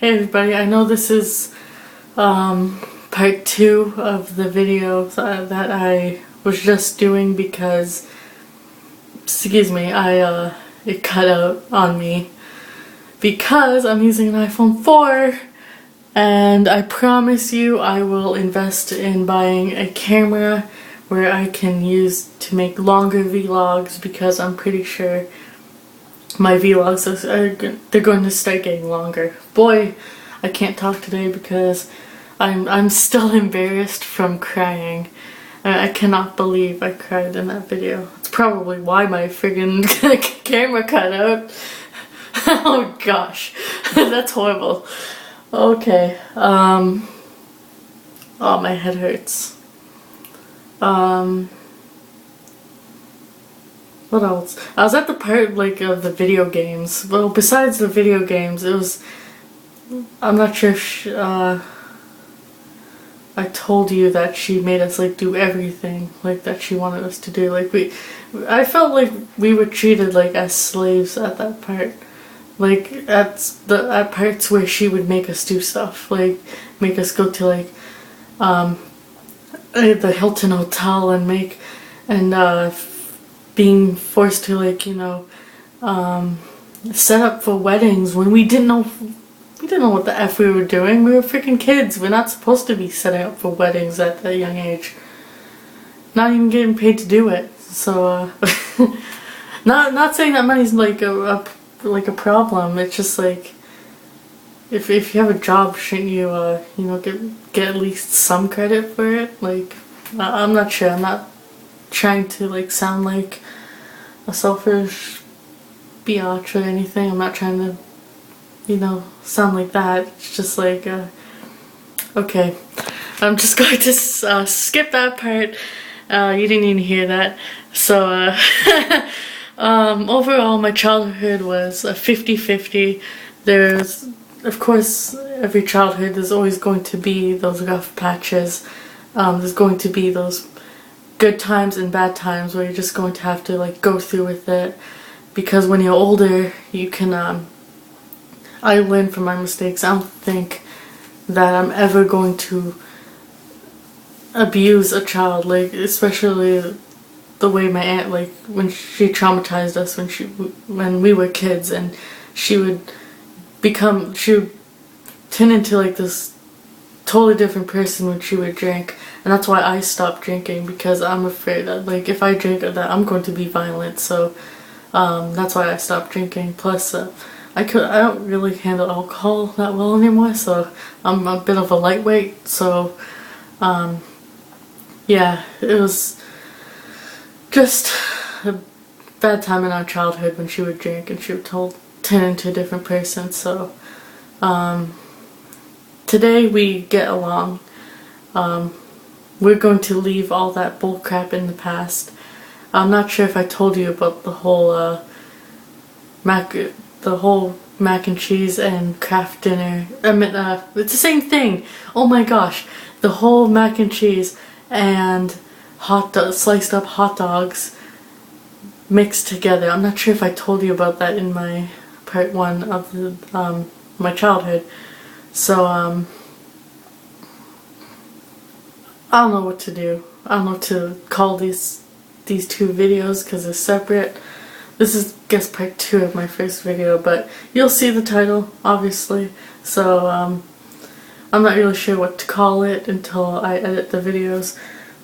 Hey everybody, I know this is part 2 of the video that I was just doing because, excuse me, it cut out on me because I'm using an iPhone 4 and I promise you I will invest in buying a camera where I can use to make longer vlogs because I'm pretty sure my vlogs they're going to start getting longer. Boy, I can't talk today because I'm still embarrassed from crying. I cannot believe I cried in that video. It's probably why my friggin' camera cut out. Oh gosh, that's horrible. Okay, oh, my head hurts. What else? I was at the part, of the video games. Well, besides the video games, it was... I'm not sure if I told you that she made us, do everything, that she wanted us to do. I felt like we were treated, as slaves at that part. At parts where she would make us do stuff. Make us go to, the Hilton Hotel and being forced to set up for weddings when we didn't know what the F we were doing. We were freaking kids. We're not supposed to be setting up for weddings at that young age. Not even getting paid to do it. So not saying that money's a problem. It's just if you have a job, shouldn't you get at least some credit for it? I'm not sure. I'm not trying to sound like a selfish biatch or anything. I'm not trying to sound like that. It's just okay, I'm just going to skip that part. You didn't even hear that. So overall my childhood was a 50-50. There's, of course, every childhood there's always going to be those rough patches. There's going to be those good times and bad times where you're just going to have to go through with it, because when you're older you can I learned from my mistakes. I don't think that I'm ever going to abuse a child, especially the way my aunt, when she traumatized us when we were kids, and she would turn into this totally different person when she would drink. And that's why I stopped drinking, because I'm afraid that if I drink that I'm going to be violent. So that's why I stopped drinking. Plus I don't really handle alcohol that well anymore, so I'm a bit of a lightweight. So yeah, it was just a bad time in our childhood when she would drink and she would turn into a different person. So today we get along. We're going to leave all that bullcrap in the past. I'm not sure if I told you about the whole mac and cheese and Kraft dinner. It's the same thing. Oh my gosh, the whole mac and cheese and sliced up hot dogs mixed together. I'm not sure if I told you about that in my part 1 of my childhood. So I don't know what to do. I don't know what to call these 2 videos because they're separate. This is, I guess, part 2 of my first video, but you'll see the title, obviously. So I'm not really sure what to call it until I edit the videos.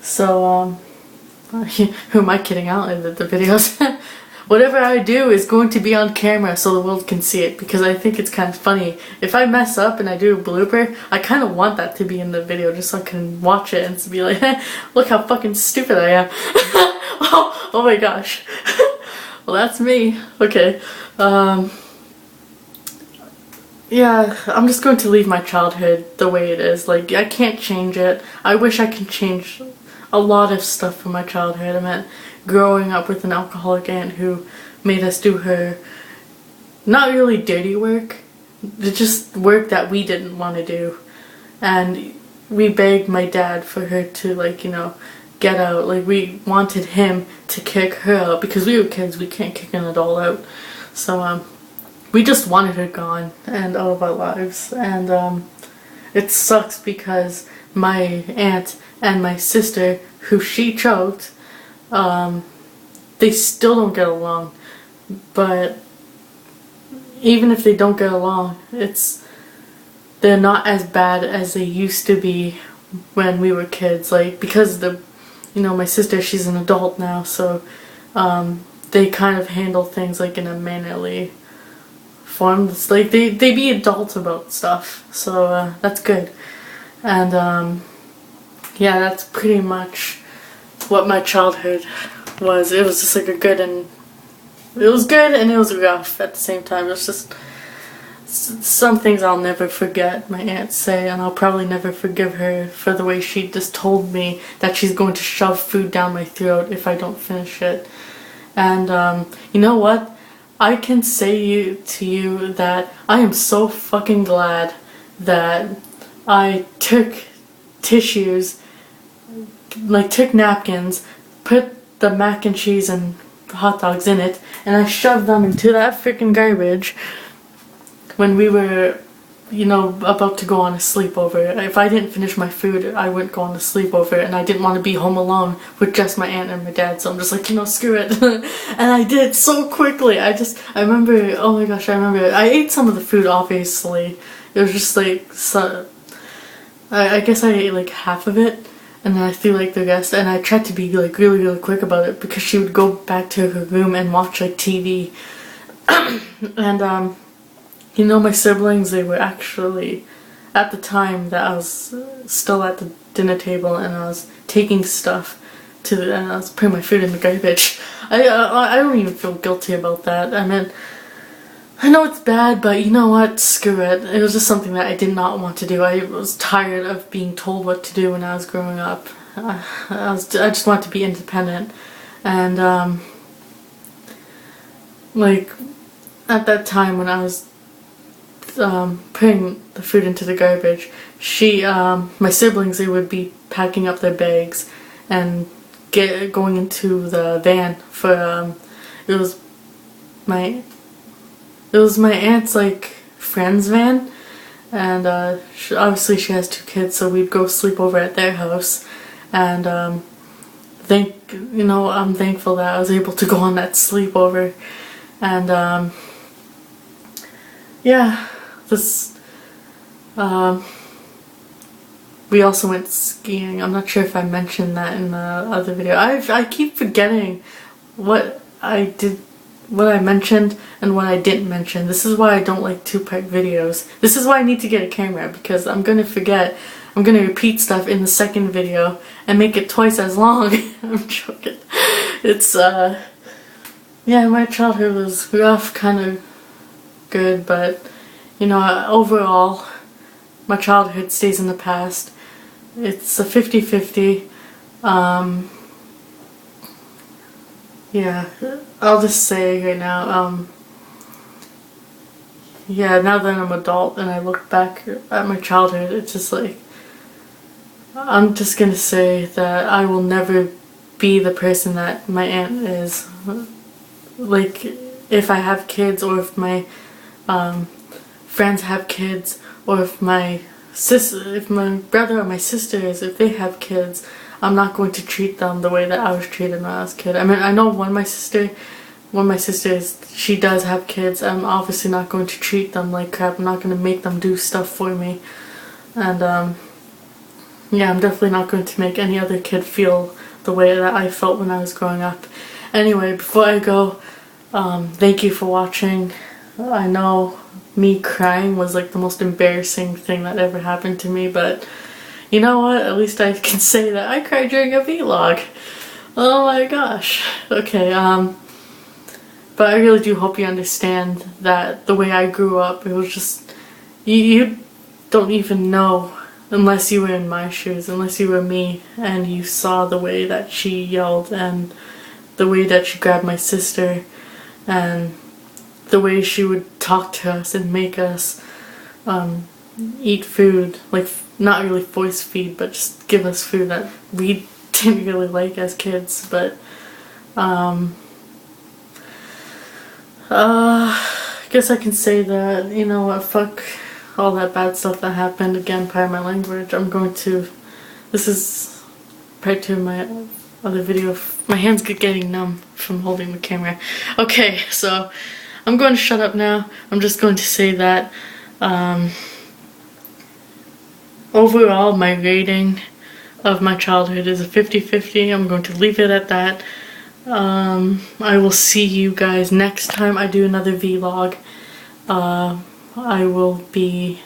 So who am I kidding? I'll edit the videos. Whatever I do is going to be on camera so the world can see it, because I think it's kind of funny. If I mess up and I do a blooper, I kind of want that to be in the video just so I can watch it and be like, look how fucking stupid I am. Oh my gosh. Well, that's me. Okay. Yeah, I'm just going to leave my childhood the way it is. I can't change it. I wish I could change a lot of stuff from my childhood. I meant growing up with an alcoholic aunt who made us do her not really dirty work, just work that we didn't want to do, and we begged my dad for her to get out. We wanted him to kick her out because we were kids. We can't kick an adult out. So we just wanted her gone and out of our lives. And it sucks because my aunt and my sister, who she choked, they still don't get along. But even if they don't get along, they're not as bad as they used to be when we were kids. Like, because my sister, she's an adult now, so they kind of handle things like in a mannerly form. It's like they be adults about stuff, so that's good. And yeah, that's pretty much what my childhood was. It was just like it was good and it was rough at the same time. It was just some things I'll never forget my aunt say, and I'll probably never forgive her for the way she just told me that she's going to shove food down my throat if I don't finish it. And you know what? I can say to you that I am so fucking glad that I took tissues, like took napkins, put the mac and cheese and hot dogs in it, and I shoved them into that freaking garbage when we were, about to go on a sleepover. If I didn't finish my food, I wouldn't go on a sleepover, and I didn't want to be home alone with just my aunt and my dad, so I'm just like, screw it. And I did so quickly. I remember, oh my gosh, I ate some of the food, obviously. It was just like, I guess I ate like half of it, and then I threw like the rest, and I tried to be like really, really quick about it because she would go back to her room and watch like TV. And my siblings, they were actually, at the time that I was still at the dinner table and I was taking stuff and I was putting my food in the garbage. I don't even feel guilty about that. I mean, I know it's bad, but you know what? Screw it. It was just something that I did not want to do. I was tired of being told what to do when I was growing up. I just wanted to be independent. And like, at that time when I was putting the food into the garbage, my siblings, they would be packing up their bags and going into the van for it was my aunt's like friend's van, and obviously she has 2 kids, so we'd go sleep over at their house. And I'm thankful that I was able to go on that sleepover. And yeah, we also went skiing. I'm not sure if I mentioned that in the other video. I keep forgetting what I mentioned and what I didn't mention. This is why I don't like 2-part videos. This is why I need to get a camera, because I'm gonna forget. I'm gonna repeat stuff in the second video and make it twice as long. I'm joking. It's yeah, my childhood was rough, kind of good, but overall my childhood stays in the past. It's a 50-50. Yeah, I'll just say right now, yeah, now that I'm an adult and I look back at my childhood, it's just like, I'm just gonna say that I will never be the person that my aunt is. Like, if I have kids, or if my friends have kids, or if my brother or my sisters, if they have kids, I'm not going to treat them the way that I was treated when I was a kid. I mean, I know one of my sisters, she does have kids. I'm obviously not going to treat them like crap. I'm not going to make them do stuff for me. And yeah, I'm definitely not going to make any other kid feel the way that I felt when I was growing up. Anyway, before I go, thank you for watching. I know me crying was like the most embarrassing thing that ever happened to me, but you know what? At least I can say that I cried during a vlog. Oh my gosh. Okay, but I really do hope you understand that the way I grew up, it was just, you don't even know unless you were in my shoes, unless you were me and you saw the way that she yelled and the way that she grabbed my sister and the way she would talk to us and make us eat food, like not really force feed, but just give us food that we didn't really like as kids. But guess I can say that, you know what, fuck all that bad stuff that happened. Again, pardon my language. This is part 2 of my other video. My hands get getting numb from holding the camera. Okay, so I'm going to shut up now. I'm just going to say that overall my rating of my childhood is a 50-50. I'm going to leave it at that. I will see you guys next time I do another vlog. I will be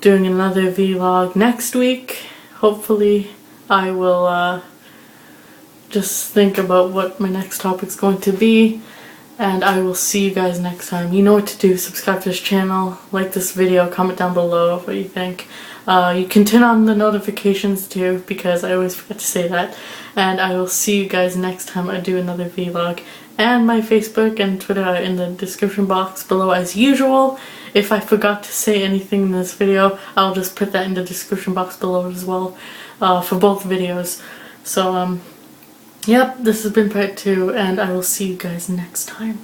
doing another vlog next week. Hopefully I will just think about what my next topic's going to be, and I will see you guys next time. You know what to do. Subscribe to this channel, like this video, comment down below what you think. You can turn on the notifications too, because I always forget to say that. And I will see you guys next time I do another vlog. And my Facebook and Twitter are in the description box below as usual. If I forgot to say anything in this video, I'll just put that in the description box below as well, for both videos. So, yep, this has been part 2, and I will see you guys next time.